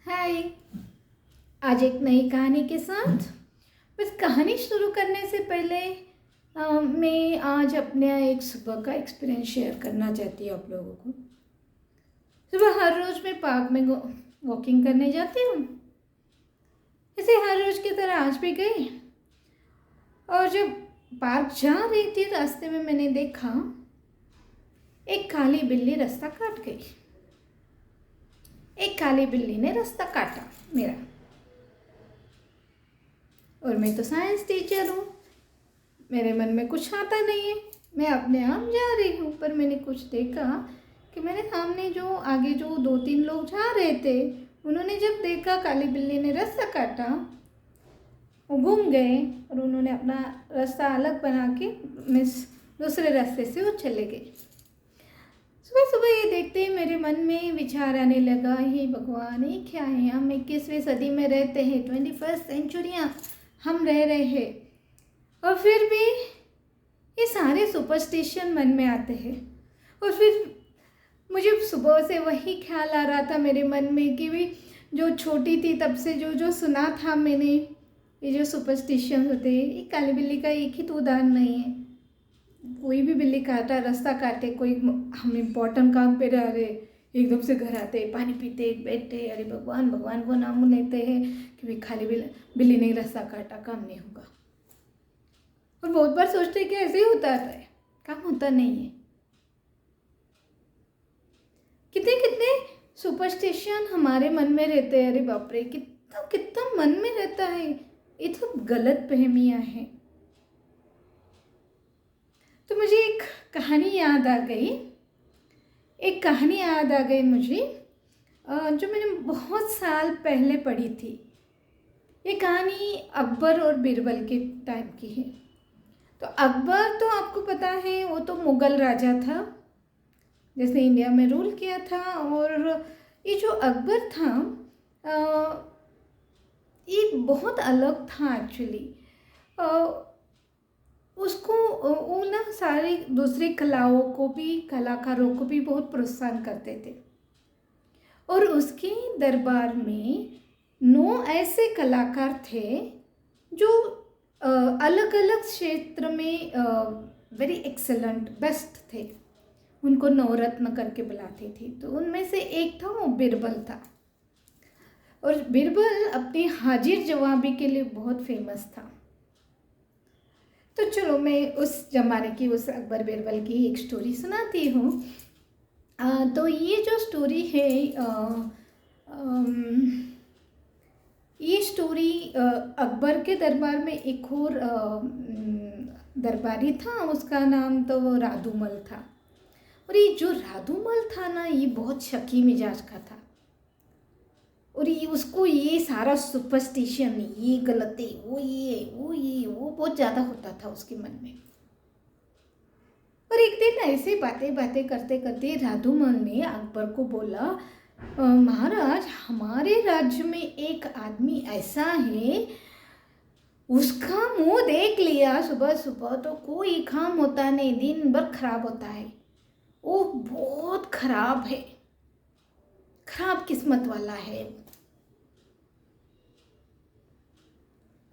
हाय। आज एक नई कहानी के साथ। बस कहानी शुरू करने से पहले मैं आज अपने एक सुबह का एक्सपीरियंस शेयर करना चाहती हूँ आप लोगों को। सुबह हर रोज़ मैं पार्क में वॉकिंग करने जाती हूँ। ऐसे हर रोज़ की तरह आज भी गई और जब पार्क जा रही थी रास्ते में मैंने देखा एक काली बिल्ली रास्ता काट गई। एक काली बिल्ली ने रास्ता काटा मेरा। और मैं तो साइंस टीचर हूँ, मेरे मन में कुछ आता नहीं है, मैं अपने आप जा रही हूँ। पर मैंने कुछ देखा कि मेरे सामने जो आगे जो 2-3 लोग जा रहे थे, उन्होंने जब देखा काली बिल्ली ने रास्ता काटा, वो घूम गए और उन्होंने अपना रास्ता अलग बना के दूसरे रास्ते से वो चले गए। सुबह सुबह ये देखते ही मेरे मन में विचार आने लगा, हे भगवान, ये क्या है? हम 21वीं सदी में रहते हैं, 21st सेंचुरियाँ हम रह रहे हैं, और फिर भी ये सारे सुपरस्टिशन मन में आते हैं। और फिर मुझे सुबह से वही ख्याल आ रहा था मेरे मन में कि भी जो छोटी थी तब से जो जो सुना था मैंने, ये जो सुपरस्टिशन होते हैं, ये काली बिल्ली का एक ही तो उदाहरण नहीं है। कोई भी बिल्ली काटा, रास्ता काटे, कोई हम इम्पोर्टेंट काम पे रह रहे, एकदम से घर आते, पानी पीते, बैठते, अरे भगवान भगवान को नाम लेते हैं कि भाई खाली बिल्ली ने रास्ता काटा, काम नहीं होगा। और बहुत बार सोचते हैं कि ऐसे ही होता है, काम होता नहीं है। कितने कितने सुपरस्टिशन हमारे मन में रहते हैं। अरे बाप रे, कितना कितना मन में रहता है। ये तो गलत फहमियाँ हैं। तो मुझे एक कहानी याद आ गई। मुझे, जो मैंने बहुत साल पहले पढ़ी थी। ये कहानी अकबर और बीरबल के टाइम की है। तो अकबर तो आपको पता है, वो तो मुग़ल राजा था, जिसने इंडिया में रूल किया था। और ये जो अकबर था, ये बहुत अलग था एक्चुअली। उसको वो ना सारी दूसरी कलाओं को भी, कलाकारों को भी बहुत प्रोत्साहन करते थे। और उसके दरबार में 9 ऐसे कलाकार थे जो अलग अलग क्षेत्र में वेरी एक्सेलेंट, बेस्ट थे। उनको नवरत्न करके बुलाती थी। तो उनमें से एक था, वो बीरबल था। और बीरबल अपनी हाजिर जवाबी के लिए बहुत फेमस था। तो चलो मैं उस जमाने की, उस अकबर बीरबल की एक स्टोरी सुनाती हूँ। तो ये जो स्टोरी है, ये स्टोरी अकबर के दरबार में एक और दरबारी था, उसका नाम तो रादूमल था। और ये जो रादूमल था ना, ये बहुत शकी मिजाज का था। और ये उसको ये सारा सुपरस्टिशन, ये गलत है, वो बहुत ज़्यादा होता था उसके मन में। और एक दिन ऐसे बातें करते करते रादूमल ने अकबर को बोला, महाराज, हमारे राज्य में एक आदमी ऐसा है, उसका मुंह देख लिया सुबह सुबह तो कोई काम होता नहीं, दिन भर खराब होता है। वो बहुत खराब है, खराब किस्मत वाला है।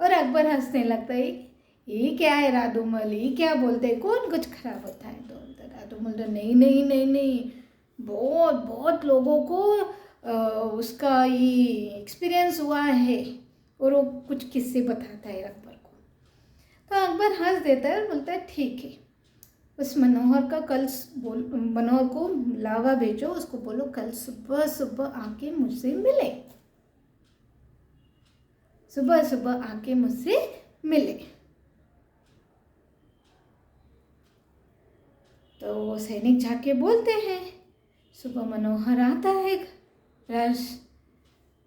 और अकबर हंसने लगता है, ये क्या है रादूमल, ये क्या बोलते हैं, कौन कुछ खराब होता है? तो रादूमल तो नहीं, बहुत बहुत लोगों को उसका ये एक्सपीरियंस हुआ है। और वो कुछ किस्से बताता है अकबर को। तो अकबर हंस देता है और बोलता है, ठीक है, उस मनोहर को लावा भेजो, उसको बोलो कल सुबह सुबह आके मुझसे मिले, सुबह सुबह आके मुझसे मिले। तो वो सैनिक जाके बोलते हैं। सुबह मनोहर आता है राज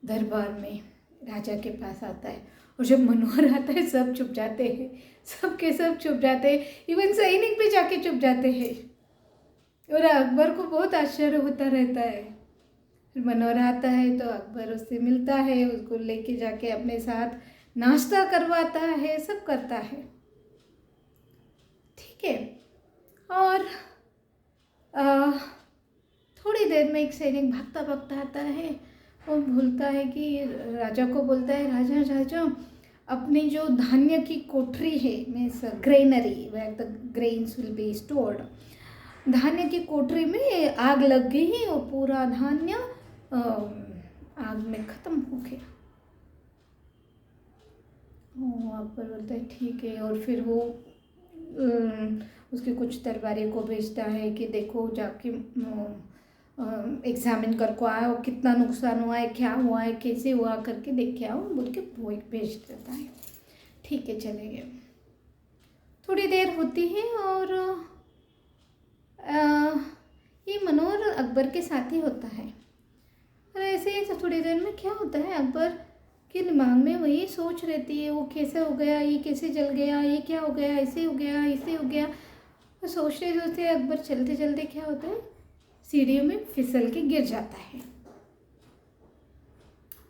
दरबार में, राजा के पास आता है। और जब मनोहर आता है, सब चुप जाते हैं, सब के सब चुप जाते हैं, इवन सैनिक भी जाके चुप जाते हैं। और अकबर को बहुत आश्चर्य होता रहता है। फिर मनोहर आता है तो अकबर उससे मिलता है, उसको लेके जाके अपने साथ नाश्ता करवाता है, सब करता है, ठीक है। और थोड़ी देर में एक सैनिक भागता भागता आता है वो बोलता है कि राजा को बोलता है, राजा राजा अपनी जो धान्य की कोठरी है, means granary where the grains will be stored, धान्य की कोठरी में आग लग गई और पूरा धान्य आग में ख़त्म हो गया। अकबर बोलता है ठीक है, और फिर वो उसके कुछ दरबारी को भेजता है कि देखो जाके एग्जामिन कर को आए और कितना नुकसान हुआ है, क्या हुआ है, कैसे हुआ करके देख के आओ बोल के वो एक भेज देता है। ठीक है, चले गए। थोड़ी देर होती है और ये मनोहर अकबर के साथ ही होता है। और ऐसे ही थोड़ी देर में क्या होता है, अकबर के दिमाग में वही सोच रहती है, वो कैसे हो गया, ये कैसे जल गया, ये क्या हो गया, ऐसे हो गया, ऐसे हो गया। तो सोचते सोचते अकबर चलते चलते क्या होता है, सीढ़ियों में फिसल के गिर जाता है।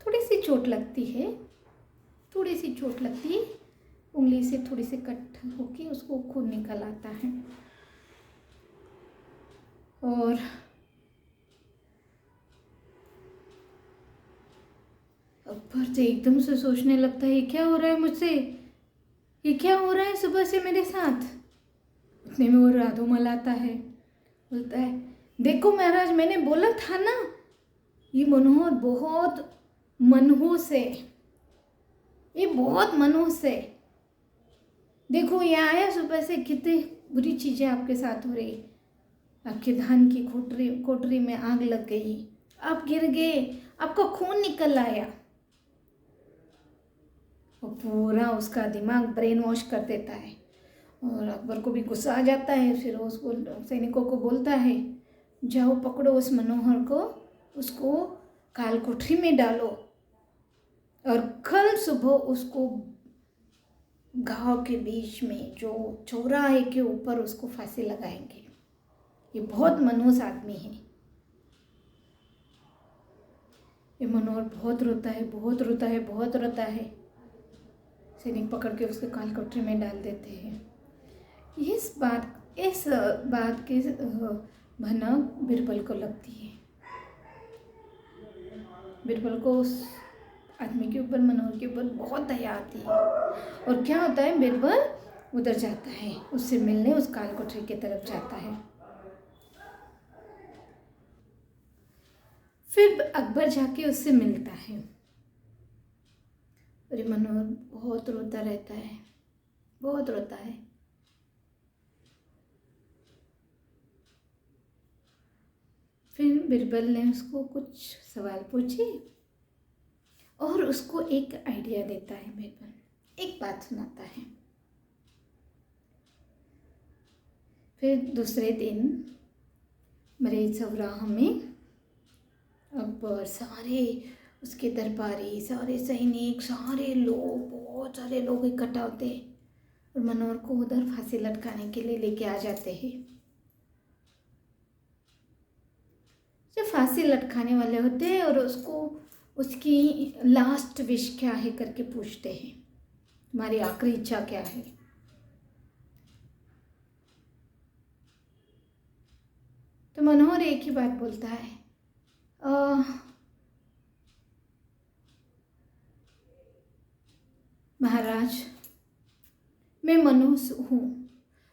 थोड़ी सी चोट लगती है, थोड़ी सी चोट लगती है, उंगली से थोड़ी सी कट होके उसको खून निकल आता है। और अकबर से एकदम से सोचने लगता है, ये क्या हो रहा है मुझसे, ये क्या हो रहा है सुबह से मेरे साथ। उतने में वो राधोमल आता है, बोलता है देखो महाराज, मैंने बोला था ना ये मनोहर बहुत मनहूस है, ये बहुत मनहूस है। देखो ये आया सुबह से, कितनी बुरी चीज़ें आपके साथ हो रही, आपके धान की कोठरी में आग लग गई, आप गिर गए, आपका खून निकल आया। वो पूरा उसका दिमाग ब्रेन वॉश कर देता है और अकबर को भी गुस्सा आ जाता है। फिर उसको सैनिकों को बोलता है, जाओ पकड़ो उस मनोहर को, उसको काल कोठरी में डालो और कल सुबह उसको गांव के बीच में जो चौराहे के ऊपर उसको फांसी लगाएंगे। ये बहुत मनहूस आदमी है। ये मनोहर बहुत रोता है, बहुत रोता है, बहुत रोता है। सैनिक पकड़ के उसके काल कोठरी में डाल देते हैं। इस बात की भनक बीरबल को लगती है। बीरबल को उस आदमी के ऊपर, मनोहर के ऊपर बहुत दया आती है। और क्या होता है, बीरबल उधर जाता है, उससे मिलने उस काल कोठरी की तरफ जाता है। फिर अकबर जाके उससे मिलता है और मनोहर बहुत रोता रहता है, बहुत रोता है। फिर बीरबल ने उसको कुछ सवाल पूछे और उसको एक आइडिया देता है। बीरबल एक बात सुनाता है। फिर दूसरे दिन मरे चौराहा में अकबर, सारे उसके दरबारी, सारे सैनिक, सारे लोग, बहुत सारे लोग इकट्ठा होते हैं और मनोहर को उधर फांसी लटकाने के लिए लेके आ जाते हैं। जब फांसी लटकाने वाले होते हैं और उसको उसकी लास्ट विश क्या है करके पूछते हैं, तुम्हारी आखिरी इच्छा क्या है। तो मनोहर एक ही बात बोलता है, महाराज मैं मनुष्य हूँ,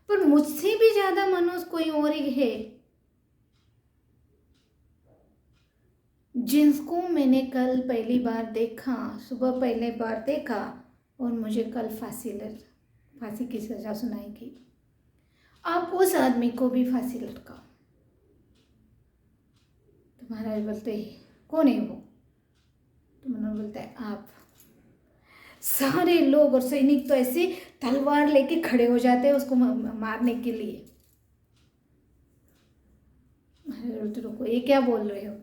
पर मुझसे भी ज़्यादा मनुष्य कोई और ही है जिसको मैंने कल पहली बार देखा, सुबह पहली बार देखा और मुझे कल फांसी की सज़ा सुनाई गई। आप उस आदमी को भी फांसी लटकाओ। तो महाराज बोलते हैं, कौन है वो? तो मनोहर बोलता है, आप। सारे लोग और सैनिक तो ऐसे तलवार लेके खड़े हो जाते हैं उसको मारने के लिए। महाराज बोलते, रुको, ये क्या बोल रहे हो?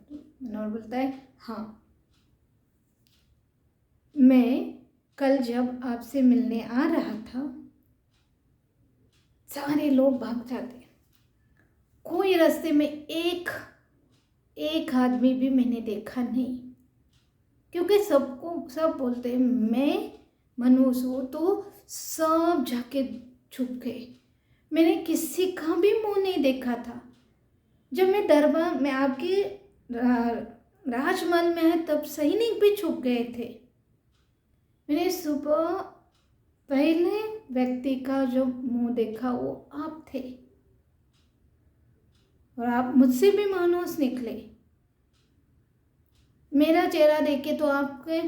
मनोहर बोलता है, हाँ, मैं कल जब आपसे मिलने आ रहा था, सारे लोग भाग जाते, कोई रास्ते में एक आदमी भी मैंने देखा नहीं, क्योंकि सब बोलते हैं मैं मनुष्य हूँ, तो सब जाके छुप गए। मैंने किसी का भी मुंह नहीं देखा था। जब मैं दरबार में आपके राजमहल में है तब सैनिक भी छुप गए थे। मैंने सुबह पहले व्यक्ति का जो मुंह देखा वो आप थे, और आप मुझसे भी मानूस निकले। मेरा चेहरा देख के तो आपके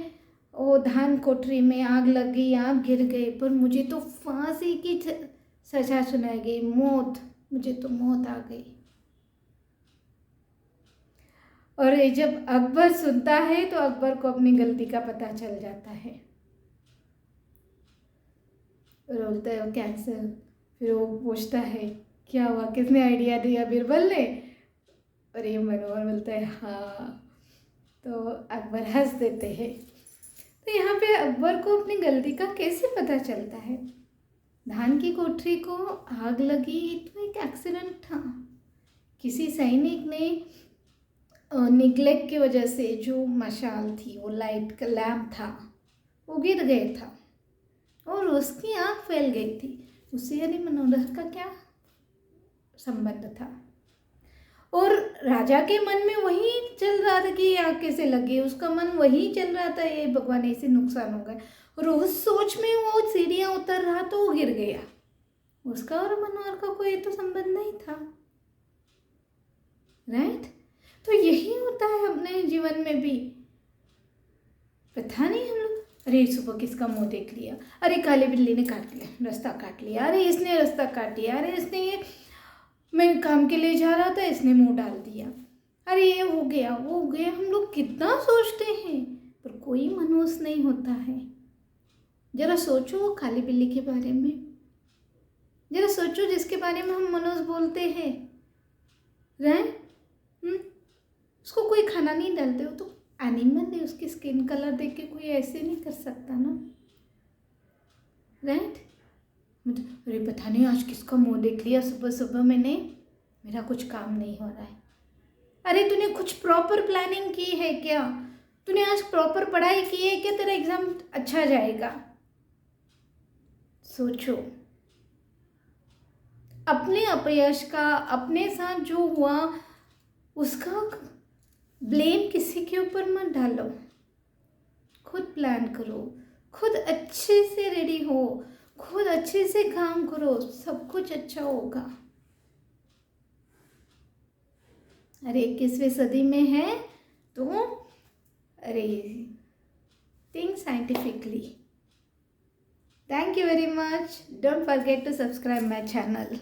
वो धान कोठरी में आग लग गई, आप गिर गए, पर मुझे तो फांसी की सजा सुनाई गई, मौत, मुझे तो मौत आ गई। और ये जब अकबर सुनता है तो अकबर को अपनी गलती का पता चल जाता है, और बोलता है कैंसर। फिर वो पूछता है क्या हुआ, किसने आइडिया दिया, बीरबल ने? और ये मनोहर बोलता है हाँ। तो अकबर हंस देते हैं। तो यहाँ पे अकबर को अपनी गलती का कैसे पता चलता है? धान की कोठरी को आग लगी तो एक एक्सीडेंट था, किसी सैनिक ने निग्लेक्ट की वजह से जो मशाल थी, वो लाइट का लैम्प था, वो गिर गया था और उसकी आँख फैल गई थी। उससे हरि मनोहर का क्या संबंध था? और राजा के मन में वही चल रहा था कि ये आँख कैसे लगी, उसका मन वही चल रहा था, ये भगवान ऐसे नुकसान हो गया, और उस सोच में वो सीढ़ियाँ उतर रहा तो वो गिर गया। उसका और मनोहर का कोई तो संबंध नहीं था, राइट? तो यही होता है अपने जीवन में भी। पता नहीं हम लोग, अरे सुबह किसका मुंह देख लिया, अरे काली बिल्ली ने काट लिया, रास्ता काट लिया, अरे इसने रास्ता काट दिया, अरे इसने ये, मैं काम के लिए जा रहा था इसने मुंह डाल दिया, अरे ये हो गया वो हो गया। हम लोग कितना सोचते हैं पर कोई मनुष्य नहीं होता है। जरा सोचो वो काली बिल्ली के बारे में, जरा सोचो जिसके बारे में हम मनुष्य बोलते हैं, राइट? उसको कोई खाना नहीं डालते, हो तो एनिमल है, उसकी स्किन कलर देख के कोई ऐसे नहीं कर सकता ना, राइट? अरे पता नहीं आज किसका मुंह देख लिया सुबह सुबह मैंने, मेरा कुछ काम नहीं हो रहा है। अरे तूने कुछ प्रॉपर प्लानिंग की है क्या? तूने आज प्रॉपर पढ़ाई की है क्या? तेरा एग्जाम अच्छा जाएगा? सोचो, अपने अपयश का, अपने साथ जो हुआ उसका ब्लेम किसी के ऊपर मत डालो। खुद प्लान करो, खुद अच्छे से रेडी हो, खुद अच्छे से काम करो, सब कुछ अच्छा होगा। अरे 21वीं सदी में है तो अरे think scientifically. Thank you very much. Don't forget to subscribe my channel.